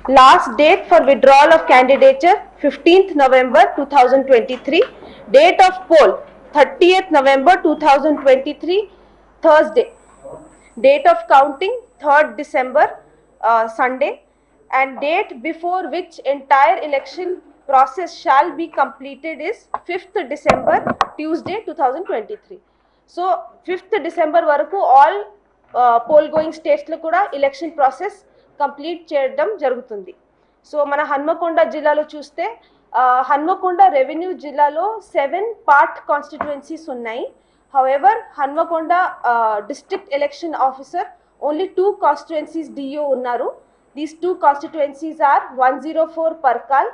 Last date for withdrawal of candidature 15th November 2023. Date of poll 30th November 2023 Thursday. Date of counting 3rd December Sunday, and date before which entire election process shall be completed is 5th December Tuesday 2023. So 5th December వరకు all poll going states లో కూడా election process complete చేయడం జరుగుతుంది. So మన హన్మకొండ జిల్లాలో చూస్తే Hanamkonda revenue జిల్లాలో 7 part constituencies ఉన్నాయి. However, Hanmakonda district election officer only 2 constituencies DO unnaru. These 2 constituencies are 104 Parkal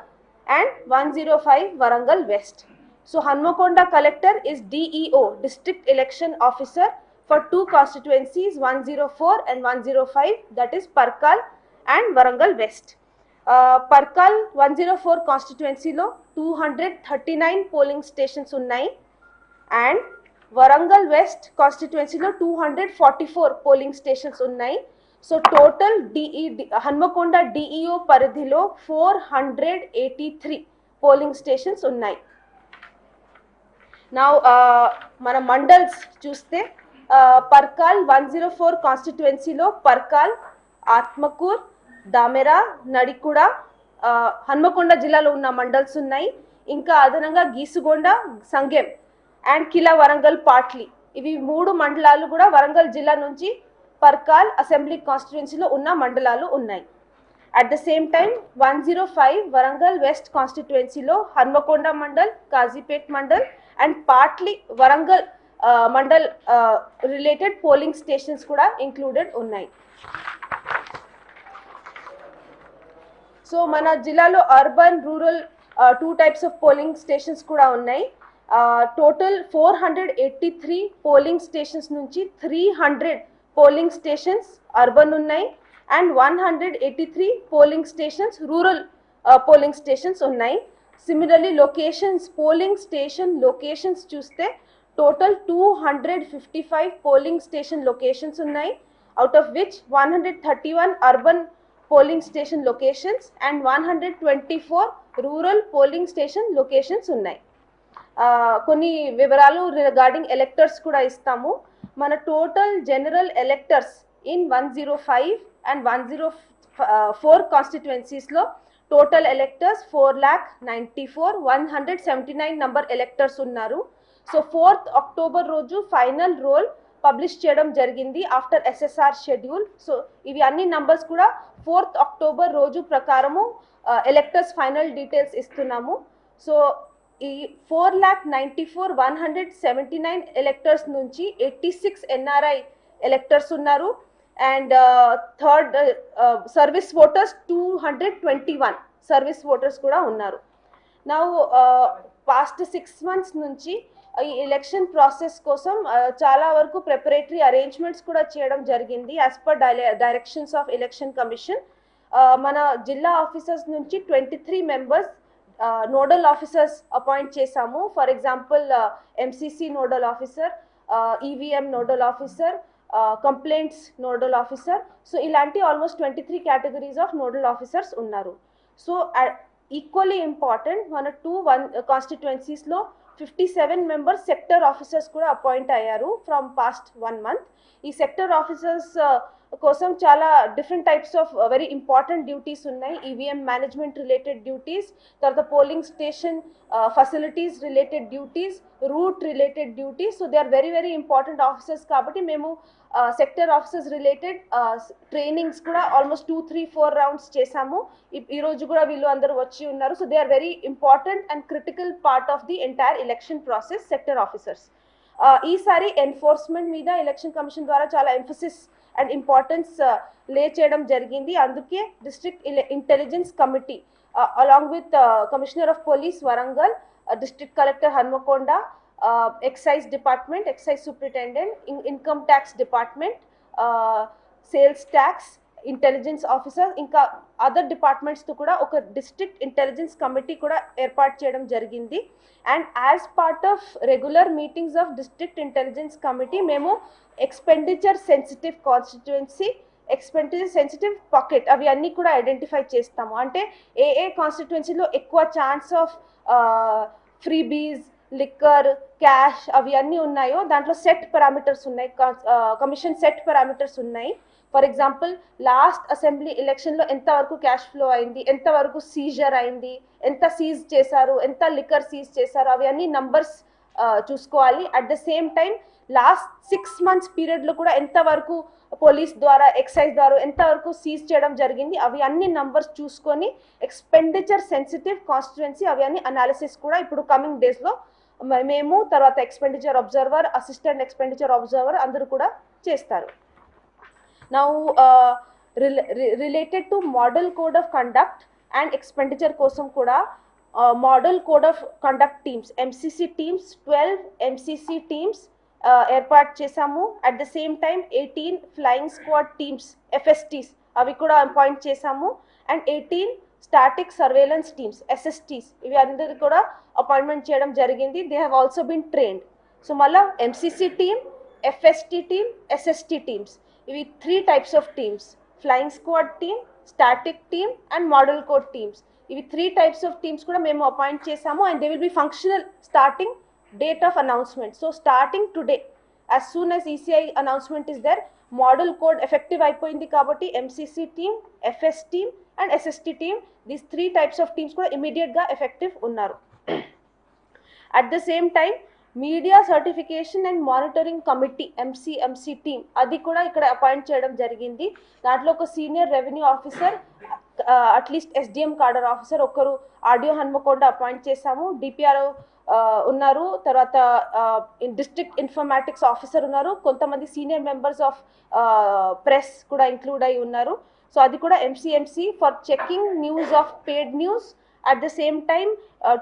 and 105 Warangal West. So Hanmakonda collector is DEO, district election officer, for 2 constituencies 104 and 105, that is Parkal and Warangal West. Parkal 104 constituency lo 239 polling stations unnai, and Warangal West constituency lo 244 polling stations unnai. So total Hanmakonda DEO paridhilo 483 polling stations unnai. Now mana mandals chuste Parkal 104 constituency lo Parkal, Atmakur, Damera, Nadikuda, Hanmakonda జిల్లాలో ఉన్న mandals ఉన్నాయి. ఇంకా అదనంగా Geesugonda, Sangem and కిలా వరంగల్ పాట్లీ, ఇవి 3 మండలాలు కూడా వరంగల్ జిల్లా నుంచి పర్కాల్ అసెంబ్లీ కాన్స్టిట్యుయెన్సీలో ఉన్న మండలాలు ఉన్నాయి. At the same time 105 Warangal west కాన్స్టిట్యుయెన్సీలో Hanmakonda mandal, Kazipet mandal and partly Warangal mandal related polling stations కూడా ఇంక్లూడెడ్ ఉన్నాయి. సో మన జిల్లాలో urban, rural 2 types of polling stations కూడా ఉన్నాయి. టోటల్ 483 పోలింగ్ స్టేషన్స్ నుంచి 300 పోలింగ్ స్టేషన్స్ అర్బన్ ఉన్నాయి and 183 polling stations rural polling stations ఉన్నాయి. Similarly locations, polling station locations చూస్తే టోటల్ 255 పోలింగ్ స్టేషన్ లొకేషన్స్ ఉన్నాయి. Out of which 131 urban polling station locations and 124 rural polling station locations ఉన్నాయి. కొన్ని వివరాలు regarding electors కూడా ఇస్తాము. మన total general electors in 105 and 104 కాన్స్టిట్యుయెన్సీస్లో టోటల్ ఎలెక్టర్స్ 4,94,179 నంబర్ ఎలెక్టర్స్ ఉన్నారు. సో 4th October రోజు ఫైనల్ రోల్ పబ్లిష్ చేయడం జరిగింది ఆఫ్టర్ SSR షెడ్యూల్. సో ఇవి అన్ని నంబర్స్ కూడా 4th October రోజు ప్రకారము ఎలెక్టర్స్ ఫైనల్ డీటెయిల్స్ ఇస్తున్నాము. సో ఈ 4,94,179 ఎలెక్టర్స్ నుంచి 86 NRI ఎలెక్టర్స్ ఉన్నారు and third service voters 221 service voters కూడా ఉన్నారు. నౌ పాస్ట్ 6 months నుంచి ఈ ఎలక్షన్ ప్రాసెస్ కోసం చాలా వరకు ప్రిపరేటరీ అరేంజ్మెంట్స్ కూడా చేయడం జరిగింది as per directions of election commission. మన జిల్లా ఆఫీసర్స్ నుంచి 23 మెంబర్స్ నోడల్ ఆఫీసర్స్ అపాయింట్ చేశాము. For example MCC nodal officer, EVM nodal officer, complaints nodal officer. So ఇలాంటి almost 23 categories of nodal officers ఉన్నారు. సో ఈక్వల్లీ ఇంపార్టెంట్ మన 2 కాన్స్టిట్యుయెన్సీస్లో 57 members sector officers కూడా appoint అయ్యారు ఫ్రమ్ పాస్ట్ 1 month. ఈ sector officers కోసం చాలా different types of very important duties ఉన్నాయి. ఈవీఎం మేనేజ్మెంట్ రిలేటెడ్ డ్యూటీస్, తర్వాత polling station facilities related duties, route related duties. So they are very very important officers కాబట్టి మేము sector officers related trainings కూడా almost 2-3-4 rounds చేశాము. ఈరోజు కూడా వీళ్ళు అందరూ వచ్చి ఉన్నారు. So they are very important and critical part of the entire election process sector officers. ఈసారి ఎన్ఫోర్స్మెంట్ మీద ఎలక్షన్ కమిషన్ ద్వారా చాలా ఎంఫసిస్ అండ్ ఇంపార్టెన్స్ లే చేయడం జరిగింది. అందుకే district intelligence committee along with commissioner of police Warangal, district collector Hanmakonda, excise department, excise superintendent, income tax department, sales tax, intelligence officer, ఇంకా other డిపార్ట్మెంట్స్తో కూడా ఒక డిస్ట్రిక్ట్ ఇంటెలిజెన్స్ కమిటీ కూడా ఏర్పాటు చేయడం జరిగింది. And as part of regular meetings of district intelligence committee మేము expenditure sensitive కాన్స్టిట్యుయెన్సీ, ఎక్స్పెండిచర్ సెన్సిటివ్ పాకెట్ అవి అన్నీ కూడా ఐడెంటిఫై చేస్తాము. అంటే ఏ కాన్స్టిట్యుయెన్సీలో ఎక్కువ chance of freebies, liquor, cash అవి అన్నీ ఉన్నాయో దాంట్లో సెట్ పారామీటర్స్ ఉన్నాయి, కమిషన్ సెట్ పారామీటర్స్ ఉన్నాయి. ఫర్ ఎగ్జాంపుల్ లాస్ట్ అసెంబ్లీ ఎలక్షన్లో ఎంతవరకు క్యాష్ ఫ్లో అయింది, ఎంతవరకు సీజర్ అయింది, ఎంత సీజ్ చేశారు, ఎంత లిక్కర్ సీజ్ చేశారు, అవి అన్ని నంబర్స్ చూసుకోవాలి. At the same time last 6 months పీరియడ్లో కూడా ఎంతవరకు పోలీస్ ద్వారా, ఎక్సైజ్ ద్వారా ఎంతవరకు సీజ్ చేయడం జరిగింది, అవి అన్ని నంబర్స్ చూసుకొని ఎక్స్పెండిచర్ సెన్సిటివ్ కాన్స్టిట్యుయెన్సీ అవి అన్ని అనాలిసిస్ కూడా ఇప్పుడు కమింగ్ డేస్లో మేము, తర్వాత expenditure observer, assistant expenditure observer అందరూ కూడా చేస్తారు. Now related to model code of conduct and expenditure కోసం కూడా model code of conduct teams, MCC teams 12 MCC teams ఏర్పాటు చేశాము. At the same time 18 flying squad teams FSTs అవి కూడా appoint చేశాము. And 18 static surveillance teams SSTs ఇవి అందరు కూడా అపాయింట్మెంట్ చేయడం జరిగింది. They have also been trained. So మళ్ళీ MCC team, FST team, SST teams ఇవి 3 types of teams: flying squad team, static team and model code teams. ఇవి 3 types of teams కూడా మేము అపాయింట్ చేసాము. And they will be functional starting date of announcement. So starting today, as soon as ECI announcement is there, model code effective అయిపోయింది కాబట్టి MCC team, FS team and SST team, these 3 types of teams కూడా ఇమీడియట్గా effective ఉన్నారు. At the same time media certification and monitoring committee MCMC team అది కూడా ఇక్కడ appoint చేయడం జరిగింది. దాంట్లో ఒక senior revenue officer, at least SDM cadre officer ఒకరు ఆడియో హన్మకొండ అపాయింట్ చేశాము. DPRO ఉన్నారు, తర్వాత డిస్ట్రిక్ట్ ఇన్ఫర్మాటిక్స్ ఆఫీసర్ ఉన్నారు, కొంతమంది సీనియర్ మెంబర్స్ ఆఫ్ ప్రెస్ కూడా ఇంక్లూడ్ అయి ఉన్నారు. సో అది కూడా MCMC for checking news of paid news. At the same time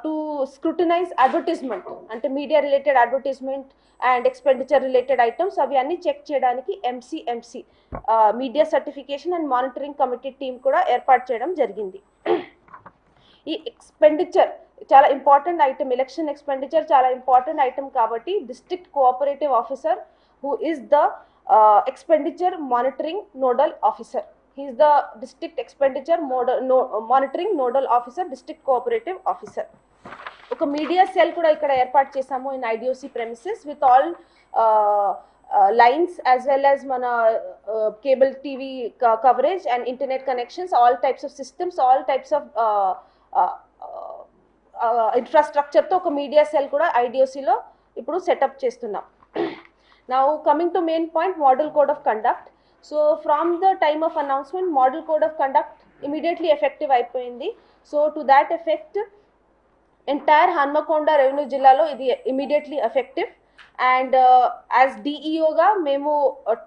to scrutinize advertisement, అంటే media related advertisement and expenditure related items అవి అన్ని చెక్ చేయడానికి MCMC media certification and monitoring committee team కూడా ఏర్పాటు చేయడం జరిగింది. ఈ ఎక్స్పెండిచర్ చాలా ఇంపార్టెంట్ ఐటమ్, ఎలక్షన్ ఎక్స్పెండిచర్ చాలా ఇంపార్టెంట్ ఐటమ్ కాబట్టి district cooperative officer who is the expenditure monitoring nodal officer. He is the district expenditure monitoring nodal officer, district cooperative officer. ఒక media cell కూడా ఇక్కడ ఏర్పాటు చేసాము in IDOC premises with all lines as well as మన cable TV coverage and internet connections, all types of systems, all types of infrastructure తో ఒక media cell కూడా IDOC లో ఇప్పుడు సెటప్ చేస్తున్నాం. Now coming to main point, model code of conduct. So from the time of announcement, model code of conduct immediately effective అయిపోయింది. So to that effect, entire Hanmakonda revenue జిల్లాలో ఇది immediately effective. And as DEO గా మేము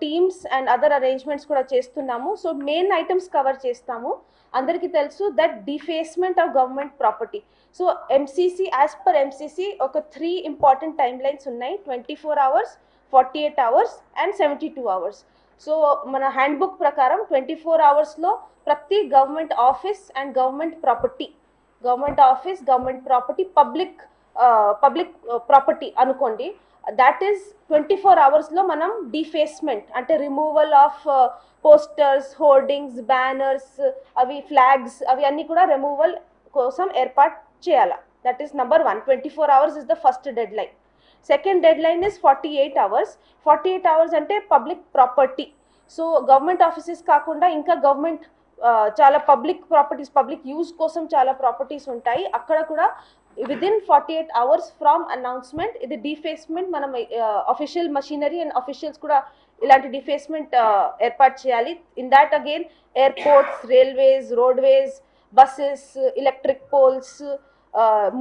teams and other arrangements కూడా చేస్తున్నాము. So main items cover చేస్తాము. అందరికీ తెలుసు that defacement of government property. So MCC, as per MCC ఒక 3 ఇంపార్టెంట్ టైమ్ లైన్స్ ఉన్నాయి: 24 hours, 48 hours and 72 hours. So మన హ్యాండ్బుక్ ప్రకారం 24 hours ప్రతి government office and government property public property అనుకోండి, that is 24 hours మనం డిఫేస్మెంట్ అంటే removal of posters, hoardings, banners, అవి flags అవి అన్నీ కూడా రిమూవల్ కోసం ఏర్పాటు చేయాలి. That is number 1. 24 hours is the first dead line. Second dead line is 48 hours. 48 hours అంటే public property. So government offices కాకుండా ఇంకా గవర్నమెంట్ చాలా పబ్లిక్ ప్రాపర్టీస్, పబ్లిక్ యూజ్ కోసం చాలా ప్రాపర్టీస్ ఉంటాయి. అక్కడ కూడా విదిన్ 48 hours ఫ్రమ్ అనౌన్స్మెంట్ ఇది డిఫేస్మెంట్ మనం అఫీషియల్ మషీనరీ అండ్ అఫీషియల్స్ కూడా ఇలాంటి డిఫేస్మెంట్ ఏర్పాటు చేయాలి. In that again airports, railways, roadways, buses, electric poles,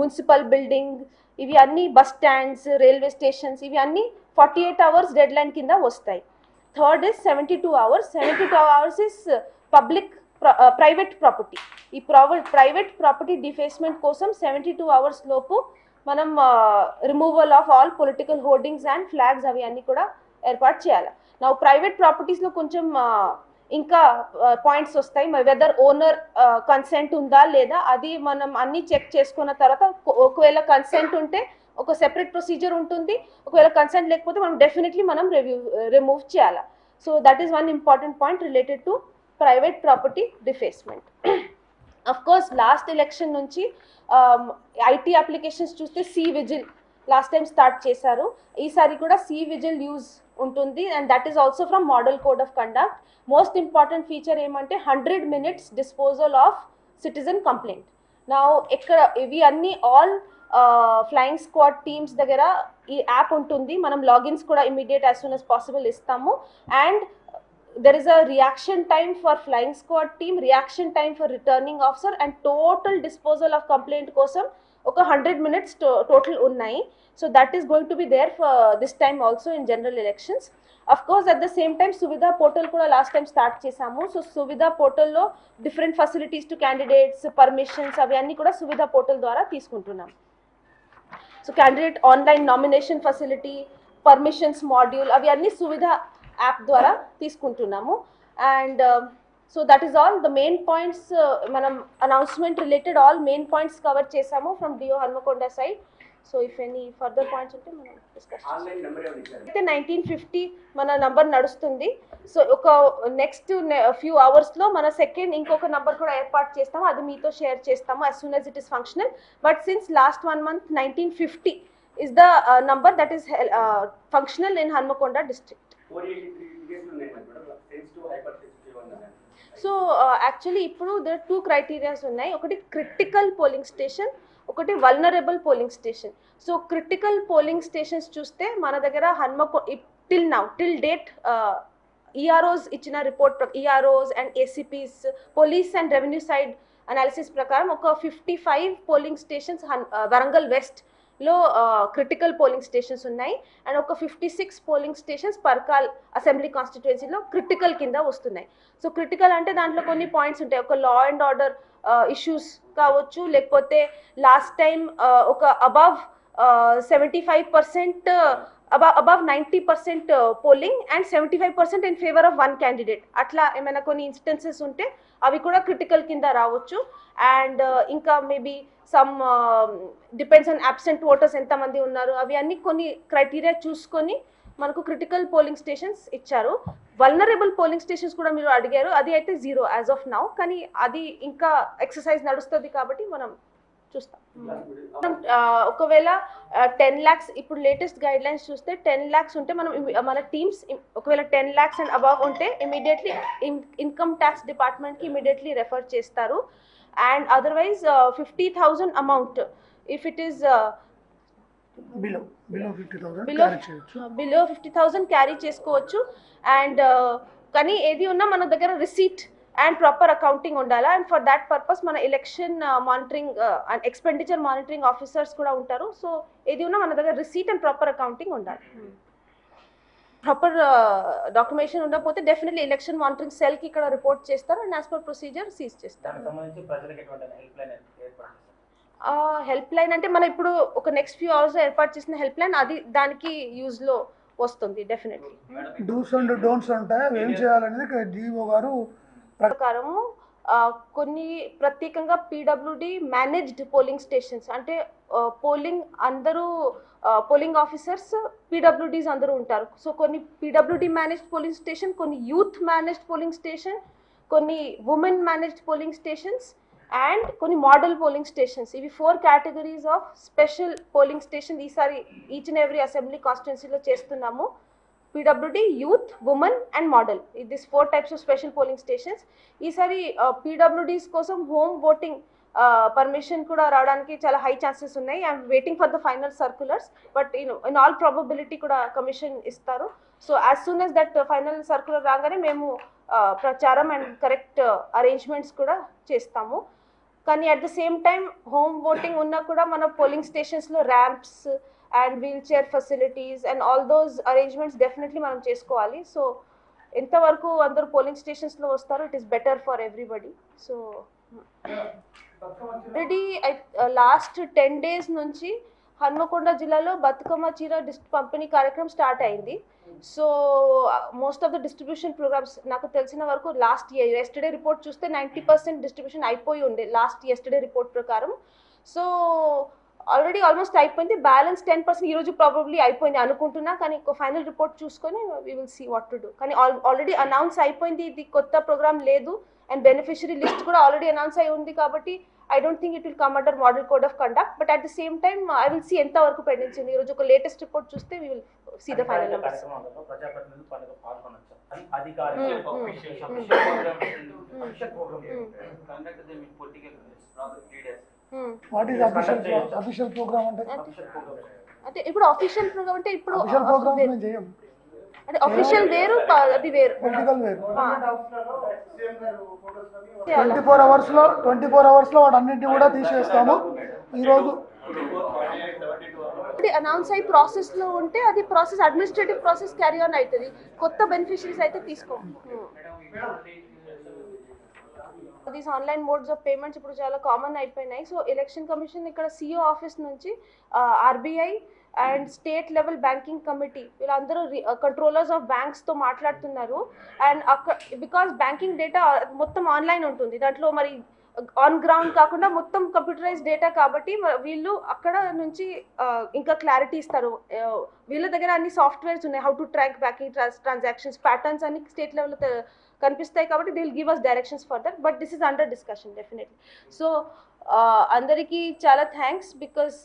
municipal building ఇవి అన్ని, బస్ స్టాండ్స్, రైల్వే స్టేషన్స్ ఇవి అన్ని 48 hours డెడ్ లైన్ కింద వస్తాయి. Third is 72 hours. 72 hours is public private property. ఈ ప్రైవేట్ ప్రాపర్టీ డిఫేస్మెంట్ కోసం 72 hours లోపు మనం removal of all political hoardings and flags అవి అన్నీ కూడా ఏర్పాటు చేయాలి. నా ప్రైవేట్ ప్రాపర్టీస్లో కొంచెం ఇంకా పాయింట్స్ వస్తాయి. వెదర్ ఓనర్ కన్సెంట్ ఉందా లేదా అది మనం అన్నీ చెక్ చేసుకున్న తర్వాత, ఒకవేళ కన్సెంట్ ఉంటే ఒక సెపరేట్ ప్రొసీజర్ ఉంటుంది, ఒకవేళ కన్సెంట్ లేకపోతే మనం డెఫినెట్లీ రిమూవ్ చేయాలి. So that is one important point related to private property defacement. Of course last election నుంచి ఐటీ అప్లికేషన్స్ చూస్తే C vigil last time start చేశారు, ఈసారి కూడా సి విజిల్ యూజ్ ఉంటుంది and that is also from model code of conduct. Most important feature ఏమంటే 100 minutes disposal of citizen complaint. నా ఇక్కడ ఇవి అన్ని ఆల్ ఫ్లయింగ్ స్క్వాడ్ టీమ్స్ దగ్గర ఈ యాప్ ఉంటుంది, మనం లాగిన్స్ కూడా immediate as soon as possible ఇస్తాము. And there is a reaction time for flying squad team, reaction time for returning officer and total disposal of complaint kosam oka 100 minutes total unnai. So that is going to be there for this time also in general elections. Of course at the same time suvidha portal kuda last time start chesamu. So suvidha portal lo different facilities to candidates, permissions avi anni kuda suvidha portal dwara teeskuntunnam. So candidate online nomination facility, permissions module avi anni suvidha app ద్వారా తీసుకుంటున్నాము. And so that is all the main points. మనం announcement related all main points cover చేసాము from DO Hanmakonda side. So if any further points ఉంటే మనం discuss అయితే 1950 మన number నడుస్తుంది. So ఒక నెక్స్ట్ ఫ్యూ అవర్స్లో మన సెకండ్ ఇంకొక నంబర్ కూడా ఏర్పాటు చేస్తాము, అది మీతో షేర్ చేస్తాము as soon as it is functional. But since last 1 month 1950 is the number that is functional in Hanmakonda district. So actually ఇప్పుడు దర్ 2 క్రైటీరియాస్ ఉన్నాయి, ఒకటి క్రిటికల్ పోలింగ్ స్టేషన్, ఒకటి vulnerable polling station. So critical polling stations చూస్తే మన దగ్గర till date EROs ఇచ్చిన report, EROs and ACPs police and revenue side analysis ప్రకారం ఒక 55 పోలింగ్ స్టేషన్స్ వరంగల్ వెస్ట్ లో క్రిటికల్ పోలింగ్ స్టేషన్స్ ఉన్నాయి అండ్ ఒక 56 పోలింగ్ స్టేషన్స్ పర్కాల్ అసెంబ్లీ కాన్స్టిట్యుయెన్సీలో క్రిటికల్ కింద వస్తున్నాయి. సో క్రిటికల్ అంటే దాంట్లో కొన్ని పాయింట్స్ ఉంటాయి, ఒక లా అండ్ ఆర్డర్ ఇష్యూస్ కావచ్చు, లేకపోతే లాస్ట్ టైం ఒక above 75% above 90% polling and 75% in favour of one candidate, అట్లా ఏమైనా కొన్ని ఇన్స్టెన్సెస్ ఉంటే అవి కూడా క్రిటికల్ కింద రావచ్చు. అండ్ ఇంకా maybe some depends on absent voters ఎంతమంది ఉన్నారు, అవి అన్ని కొన్ని క్రైటీరియా చూసుకొని మనకు క్రిటికల్ పోలింగ్ స్టేషన్స్ ఇచ్చారు. వల్నరబుల్ పోలింగ్ స్టేషన్స్ కూడా మీరు అడిగారు, అది అయితే 0 యాజ్ ఆఫ్ నౌ, కానీ అది ఇంకా ఎక్సర్సైజ్ నడుస్తుంది కాబట్టి మనం చూస్తాం. ఒకవేళ 10 lakhs ఇప్పుడు లేటెస్ట్ గైడ్ లైన్స్ చూస్తే 10 lakhs ఉంటే మనం మన టీమ్స్ ఒకవేళ 10 lakhs అండ్ అబవ్ ఉంటే ఇమీడియట్లీ ఇన్కమ్ ట్యాక్స్ డిపార్ట్మెంట్కి ఇమీడియట్లీ రెఫర్ చేస్తారు. And otherwise 50,000 amount if it is below 50,000 carry చేసుకోవచ్చు. అండ్ కానీ ఏది ఉన్నా మన దగ్గర రిసీట్ అండ్ ప్రాపర్ అకౌంటింగ్ ఉండాలా. అండ్ ఫర్ దాట్ పర్పస్ మన election monitoring and expenditure monitoring officers కూడా ఉంటారు. సో ఏది ఉన్నా మన దగ్గర రిసీట్ అండ్ ప్రాపర్ అకౌంటింగ్ ఉండాలి. ప్రాపర్ డాక్యుమెంటేషన్ ఉండకపోతే డెఫినెట్లీ ఎలక్షన్ మానిటరింగ్ సెల్కి ఇక్కడ రిపోర్ట్ చేస్తారు and as per procedure seize చేస్తారు. హెల్ప్ లైన్ అంటే మనం ఇప్పుడు ఒక నెక్స్ట్ ఫ్యూ అవర్స్ ఏర్పాటు చేసిన హెల్ప్ లైన్, అది దానికి యూజ్లో వస్తుంది డెఫినెట్లీ. డూస్ అండ్ డోంట్స్ అంటే ఏం చేయాలనేది డిఓ గారు ప్రకారము కొన్ని ప్రత్యేకంగా పీడబ్ల్యూడి మేనేజ్డ్ పోలింగ్ స్టేషన్స్ అంటే పోలింగ్ అందరూ పోలింగ్ ఆఫీసర్స్ పీడబ్ల్యూడీస్ అందరూ ఉంటారు. సో కొన్ని పీడబ్ల్యూడి మేనేజ్డ్ పోలింగ్ స్టేషన్, కొన్ని యూత్ మేనేజ్డ్ పోలింగ్ స్టేషన్, కొన్ని women managed polling stations and కొన్ని మోడల్ పోలింగ్ స్టేషన్స్. ఇవి 4 categories of special polling station ఈసారి ఈచ్ అండ్ ఎవ్రీ అసెంబ్లీ కాన్స్టిట్యున్సీలో చేస్తున్నాము. PWD, youth, women and model, this 4 types of special polling stations. ఈసారి PWDs కోసం home voting permission కూడా రావడానికి చాలా హై ఛాన్సెస్ ఉన్నాయి. I'm waiting for the final circulars, but in all probability కూడా కమిషన్ ఇస్తారు. So as soon as that final circular రాగానే మేము ప్రచారం అండ్ కరెక్ట్ అరేంజ్మెంట్స్ కూడా చేస్తాము. కానీ at the same time home voting ఉన్నా కూడా మన పోలింగ్ స్టేషన్స్లో ramps and wheel chair facilities and all those arrangements definitely మనం చేసుకోవాలి. సో ఎంతవరకు అందరూ పోలింగ్ స్టేషన్స్లో వస్తారో it is better for everybody. So already last 10 days నుంచి హన్మకొండ జిల్లాలో బతుకమ్మ చీర పంపిణీ కార్యక్రమం స్టార్ట్ అయింది. So most of the distribution programmes నాకు తెలిసిన వరకు లాస్ట్ ఎస్టర్డే రిపోర్ట్ చూస్తే 90% డిస్ట్రిబ్యూషన్ అయిపోయి ఉండే లాస్ట్ ఎస్టర్డే రిపోర్ట్ ప్రకారం. సో ఆల్రెడీ ఆల్మోస్ట్ అయిపోయింది, బ్యాలెన్స్ 10% ఈ రోజు ప్రాబబ్లీ అయిపోయింది అనుకుంటున్నా, కానీ ఫైనల్ రిపోర్ట్ చూసుకొని we will see what to do. కానీ ఆల్రెడీ అనౌన్స్ అయిపోయింది, ఇది కొత్త ప్రోగ్రామ్ లేదు, అండ్ బెనిఫిషరీ లిస్ట్ కూడా ఆల్రెడీ అనౌన్స్ అయి ఉంది కాబట్టి I don't think it will come under model code of conduct, but at the same time I will see ఎంత వరకు పెండించి ఉంది. ఈ రోజు ఒక లేటెస్ట్ రిపోర్ట్ చూస్తే we will see the final numbers. What is official program అంటే ఇప్పుడు official programme అంటే ఇప్పుడు official program మేము చేయం అంటే ఆఫీషియల్ వేరు అది వేరు పొలిటికల్ వేరు 24 hours లో వాటన్నిటిని కూడా తీసేస్తాము. ఈ రోజు అనౌన్స్ అయ్యి ప్రాసెస్ లో ఉంటే అది process administrative process carry on అవుతుంది, కొత్త బెనిఫిషరీస్ అయితే తీసుకో. These online modes of payments ఇప్పుడు చాలా కామన్ అయిపోయినాయి. సో ఎలక్షన్ కమిషన్ ఇక్కడ సిఓ ఆఫీస్ నుంచి RBI and state level banking committee వీళ్ళందరూ కంట్రోలర్స్ ఆఫ్ బ్యాంక్స్తో మాట్లాడుతున్నారు. అండ్ అక్కడ బికాస్ బ్యాంకింగ్ డేటా మొత్తం ఆన్లైన్ ఉంటుంది, దాంట్లో మరి ఆన్ గ్రౌండ్ కాకుండా మొత్తం కంప్యూటరైజ్ డేటా కాబట్టి వీళ్ళు అక్కడ నుంచి ఇంకా క్లారిటీ ఇస్తారు. వీళ్ళ దగ్గర అన్ని సాఫ్ట్వేర్స్ ఉన్నాయి, how to track banking transactions patterns అన్ని స్టేట్ లెవెల్లో కనిపిస్తాయి కాబట్టి they will give us directions for that, but this is under discussion definitely. So అందరికీ చాలా థ్యాంక్స్, బికాస్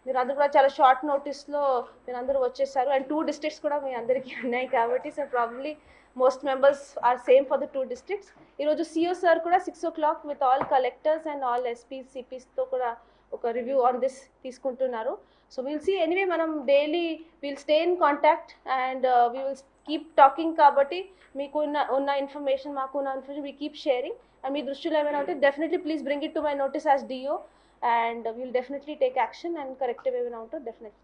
మీరు అందరూ కూడా చాలా షార్ట్ నోటీస్లో మీరు అందరూ వచ్చేసారు, అండ్ 2 districts కూడా మీ అందరికీ ఉన్నాయి కాబట్టి so probably most members are same for the 2 districts. ఈరోజు సిఓ సార్ కూడా 6 o'clock with all collectors and all SPs సిపిస్తో కూడా ఒక రివ్యూ ఆన్ దిస్ తీసుకుంటున్నారు. సో విల్ సీ ఎనీవే మనం daily will stay in contact and we will keep talking కాబట్టి మీకు ఉన్న ఇన్ఫర్మేషన్ మాకు ఉన్న information we keep sharing. And మీ దృష్టిలో ఏమైనా ఉంటే definitely please bring it to my notice as DO, and we will definitely take action and corrective even out definitely.